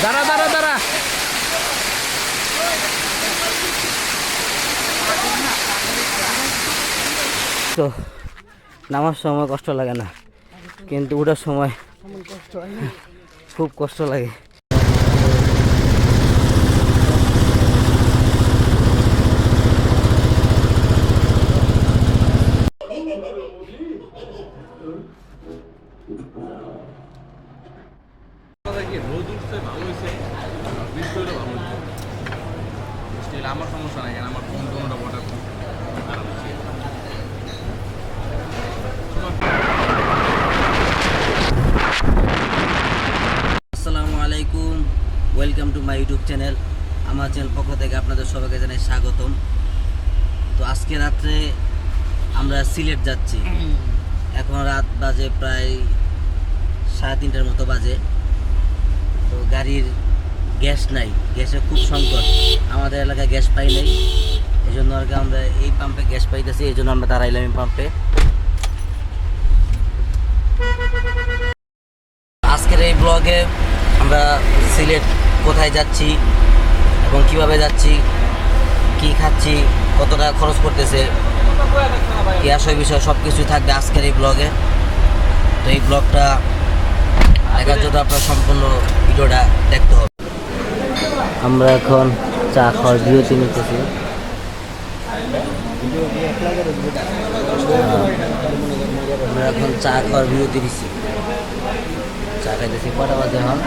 দাঁড়া দাঁড়া দাঁড়া। তো নামার সময় কষ্ট লাগে না, কিন্তু ওঠার সময় খুব কষ্ট লাগে। আমার সমস্যা নাই, আমার ফোন টোনটা ওয়াটার আসসালামু আলাইকুম, welcome to my YouTube channel. আমার চ্যানেল পক্ষ থেকে আপনাদের সবাইকে জানাই স্বাগতম। তো আজকে রাত্রে আমরা সিলেট যাচ্ছি। এখন রাত বাজে প্রায় 3:30টার মতো বাজে। তো গাড়ির গ্যাস নাই, গ্যাসের খুব সংকট। আমাদের এলাকায় গ্যাস পাই নাই, এই জন্য আর কি আমরা এই পাম্পে গ্যাস পাইতেছি, এই জন্য আমরা দাঁড়াইলাম এই পাম্পে। আজকের এই ব্লগে আমরা সিলেট কোথায় যাচ্ছি এবং কিভাবে যাচ্ছি, কি খাচ্ছি, কত টাকা খরচ করতেছে, কি আসল বিষয় সব কিছুই থাকবে আজকের এই ব্লগে। তো এই ব্লগটা দেখার জন্য আপনার সম্পূর্ণ ভিডিওটা দেখতে হবে। আমরা এখন চা খাওয়ার বিরতি নিতেছি। আমরা এখন চা খাওয়ার বিরতি দিচ্ছি, চা খাইতেছি। কটা বাজে এখন?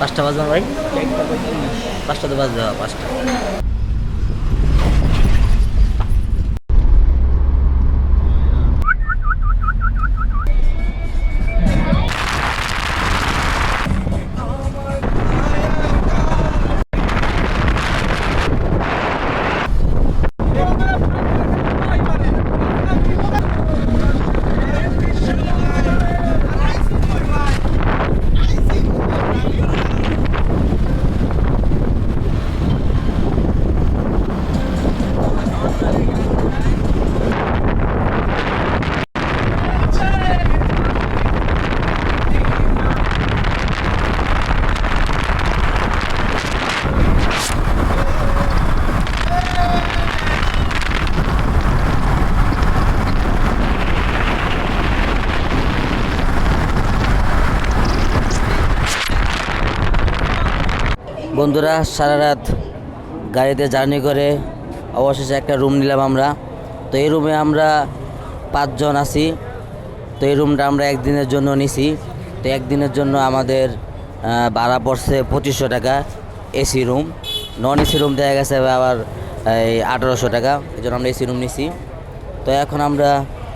5টা বাজবে ভাই? 5টা তো বাজবে, 5টা। বন্ধুরা, সারা রাত গাড়িতে জার্নি করে অবশেষে একটা রুম নিলাম আমরা। তো এই রুমে আমরা 5 জন আছি। তো এই রুমটা আমরা একদিনের জন্য নিছি। তো একদিনের জন্য আমাদের ভাড়া পড়ছে 2500 টাকা। AC room, non AC room দেখা গেছে আবার 1800 টাকা। এই জন্য আমরা এসি রুম নিছি। তো এখন আমরা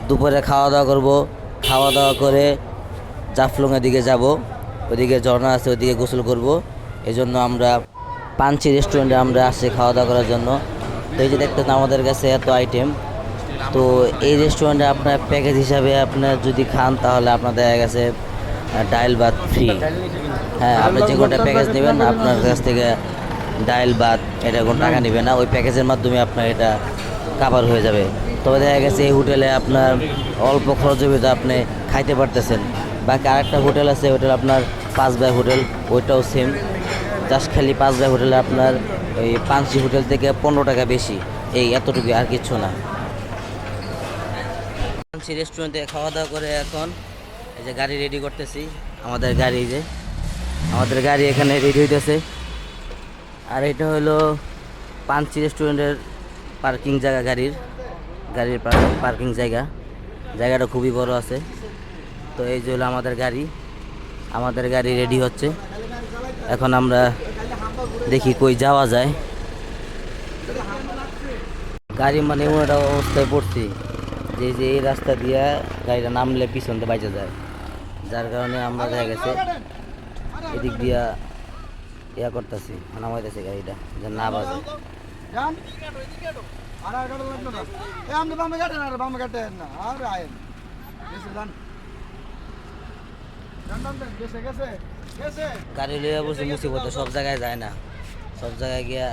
দুপুরে খাওয়া দাওয়া করব। খাওয়া দাওয়া করে জাফলংয়ের দিকে যাব, ওইদিকে ঝর্ণা আছে, ওইদিকে গোসল করব। এই জন্য আমরা পাঞ্চি রেস্টুরেন্টে আমরা আসছি খাওয়া দাওয়া করার জন্য। তো এই যে দেখতেন আমাদের কাছে এত আইটেম। তো এই রেস্টুরেন্টে আপনার প্যাকেজ হিসাবে আপনার যদি খান তাহলে আপনার দেখা গেছে ডাল ভাত ফ্রি। হ্যাঁ, আপনি যে কোনটা প্যাকেজ নেবেন আপনার কাছ থেকে ডাল ভাত এটা কোনো টাকা নেবে না, ওই প্যাকেজের মাধ্যমে আপনার এটা কাভার হয়ে যাবে। তবে দেখা গেছে এই হোটেলে আপনার অল্প খরচের ভিতরে আপনি খাইতে পারতেছেন। বাকি আরেকটা হোটেল আছে, হোটেল আপনার 5 ভাই হোটেল, ওইটাও সেম। জাস্ট খালি 5 ভাই হোটেলে আপনার ওই পাঞ্চি হোটেল থেকে 15 টাকা বেশি, এই এতটুকু, আর কিচ্ছু না। পাঞ্চি রেস্টুরেন্টে খাওয়া দাওয়া করে এখন এই যে গাড়ি রেডি করতেছি। আমাদের গাড়ি এখানে রেডি হইতেছে। আর এটা হলো পাঞ্চি রেস্টুরেন্টের পার্কিং জায়গা, গাড়ির পার্কিং জায়গাটা খুবই বড় আছে। তো এই যে হলো আমাদের গাড়ি রেডি হচ্ছে। এখন আমরা দেখি কই যাওয়া যায়। গাড়ি মানে এমন একটা অবস্থায় পড়ছি যে এই রাস্তা দিয়ে গাড়িটা নামলে পিছন দিয়ে বাইচে যায়, যার কারণে আমরা দেখা গেছে এদিক দিয়া করতেছি, নামাইতেছি গাড়িটা যেন না বাজে। গাড়ি লিয়ে বসে মুসিবতে, সব জায়গায় যায় না, সব জায়গায় গিয়া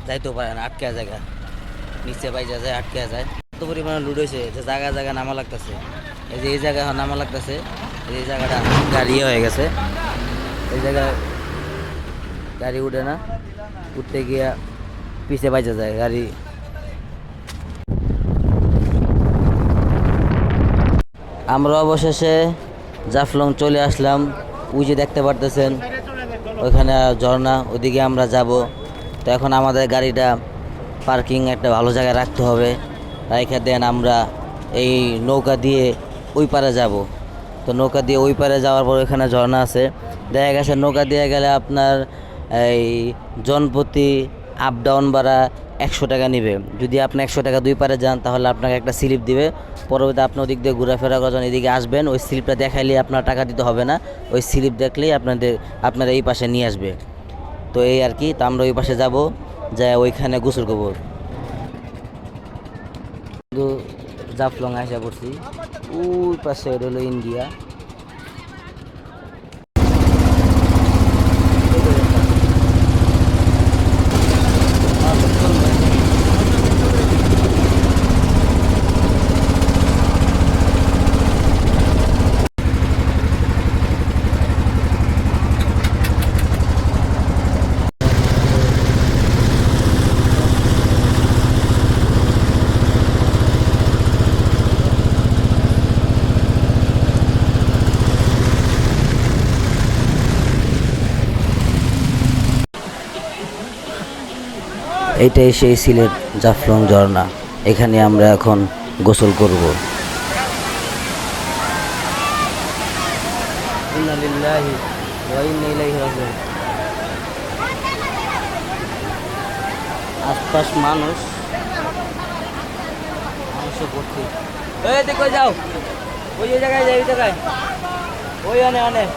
যাইতেও পারে না, আটকে জায়গা নিচে বাইজা যায়, আটকে যায়। এত পরিমাণে লুড হয়েছে যে জায়গায় নামা লাগতেছে। এই যে এই জায়গায় নামা লাগতেছে, এই জায়গাটা গাড়ি হয়ে গেছে, এই জায়গায় গাড়ি উঠে না, উঠতে গিয়া পিছে বাইচা যায় গাড়ি। আমরা অবশেষে জাফলং চলে আসলাম। ওই যে দেখতে পারতেছেন ওইখানে ঝর্ণা, ওইদিকে আমরা যাব। তো এখন আমাদের গাড়িটা পার্কিং একটা ভালো জায়গায় রাখতে হবে, রাইখা দেন আমরা এই নৌকা দিয়ে ওই পারে যাব। তো নৌকা দিয়ে ওই পারে যাওয়ার পর ওইখানে ঝর্ণা আছে। দেখা গেছে নৌকা দিয়ে গেলে আপনার এই জনপ্রতি আপ ডাউন ভাড়া 100 টাকা নেবে। যদি আপনি 100 টাকা দুই পারে যান তাহলে আপনাকে একটা স্লিপ দিবে। পরবর্তীতে আপনি ওদিক দিয়ে ঘোরাফেরা করার জন্য এদিকে আসবেন, ওই স্লিপটা দেখাইলে আপনার টাকা দিতে হবে না, ওই স্লিপ দেখলেই আপনারা এই পাশে নিয়ে আসবে। তো এই আর কি। তো আমরা ওই পাশে যাব, যাই ওইখানে গোসল করব। কিন্তু জাফলং আসা পড়ছি, ওই পাশে ওটা হলো ইন্ডিয়া। এইটাই সেই সিলেট জাফলং ঝর্ণা, এখানে আমরা এখন গোসল করব। আশপাশ মানুষে ভর্তি। দেখো যাও, ওই জায়গায় যাই, ওই জায়গায় ওই অনেক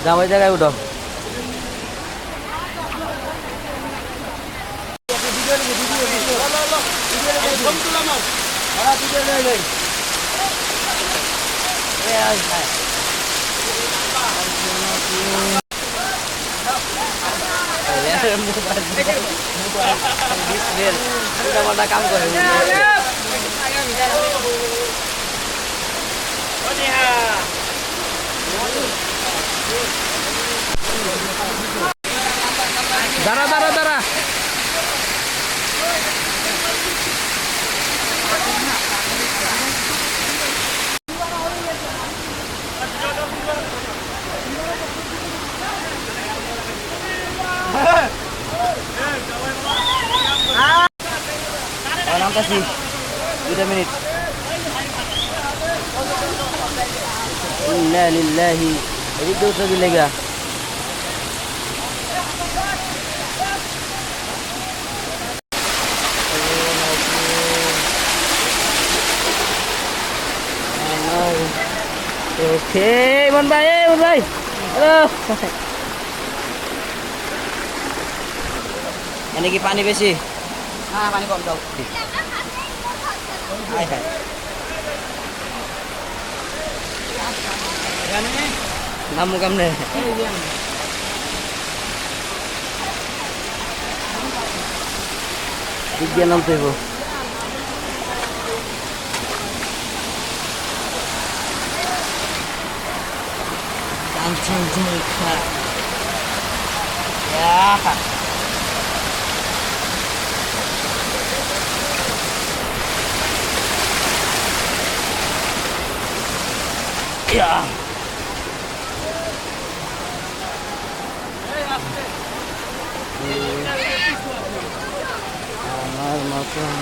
যাও, ওই জায়গায় উঠো। কাম করে দাঁড়া দাঁড়া দাঁড়া। নামতাছি 2 মিনিট। ইন্না লিল্লাহি, এদিক দিয়ে উঠে দিলে গা। ওকে ইমন ভাই, হ্যালো। এনে কি পানি বেশি? হ্যাঁ, পানি কম দাও। নামু কেমনে? দিক নামতে হইব। আমার মতন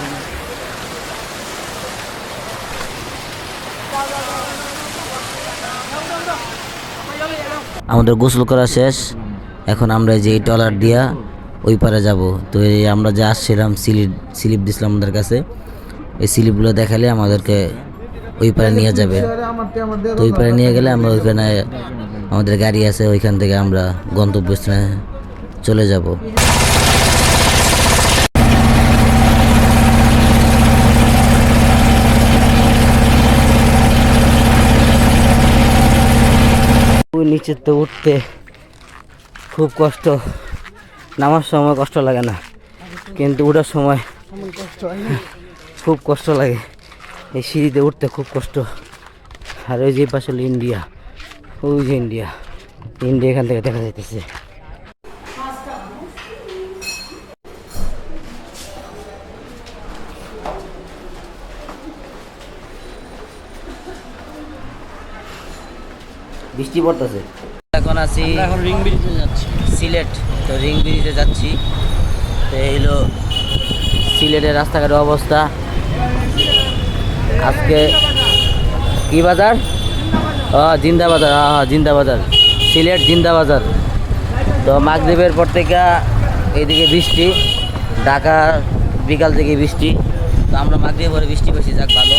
আমাদের গোসল করা শেষ। এখন আমরা যে ট্রলার দিয়া ওই পারে যাব। তো এই আমরা যে আসছিলাম স্লিপ দিছিলাম আমাদের কাছে, এই স্লিপগুলো দেখালে আমাদেরকে ওই পারে নিয়ে যাবে। তো ওই পারে নিয়ে গেলে আমরা ওইখানে আমাদের গাড়ি আছে, ওইখান থেকে আমরা গন্তব্যস্থানে চলে যাব। ওই নিচে তো উঠতে খুব কষ্ট, নামার সময় কষ্ট লাগে না, কিন্তু ওঠার সময় খুব কষ্ট লাগে, এই সিঁড়িতে উঠতে খুব কষ্ট। আর ওই যে পাশে হলো ইন্ডিয়া, ওই যে ইন্ডিয়া, ইন্ডিয়া এখান থেকে দেখা যাইতেছে। বৃষ্টি পড়তেছে। এখন আছি এখন রিং ব্রিজে যাচ্ছি। সিলেট, তো রিং ব্রিজে যাচ্ছি। তো এই হলো সিলেটের রাস্তাঘাটের অবস্থা। আজকে কি বাজার? জিন্দা বাজার, হ্যাঁ জিন্দা বাজার, সিলেট জিন্দা বাজার। তো মাগরিবের পর থেকে এইদিকে বৃষ্টি, ঢাকা বিকাল থেকে বৃষ্টি। তো আমরা মাগরিবের পরে বৃষ্টি পেয়েছি, যাক ভালো।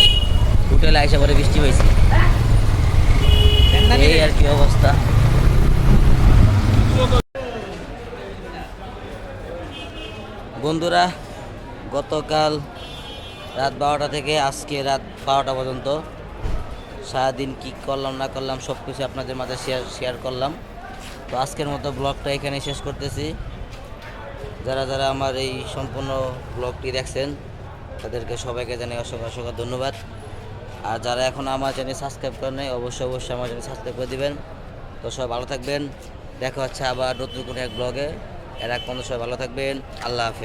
হোটেলে আইসা পরে বৃষ্টি পেয়েছি, এই আর কি অবস্থা। বন্ধুরা, গতকাল রাত 12টা থেকে আজকে রাত 12টা পর্যন্ত সারাদিন কী করলাম না করলাম সব কিছু আপনাদের মাঝে শেয়ার করলাম। তো আজকের মতো ব্লগটা এখানে শেষ করতেছি। যারা যারা আমার এই সম্পূর্ণ ব্লগটি দেখছেন তাদেরকে সবাইকে জানাই অসংখ্য অসংখ্য ধন্যবাদ। আর যারা এখন আমার চ্যানেল সাবস্ক্রাইব করেন নাই, অবশ্যই অবশ্যই আমার চ্যানেল সাবস্ক্রাইব করে দেবেন। তো সবাই ভালো থাকবেন, দেখা হচ্ছে আবার নতুন কোনো এক ব্লগে। এর আগ পর্যন্ত সবাই ভালো থাকবেন। আল্লাহ হাফেজ।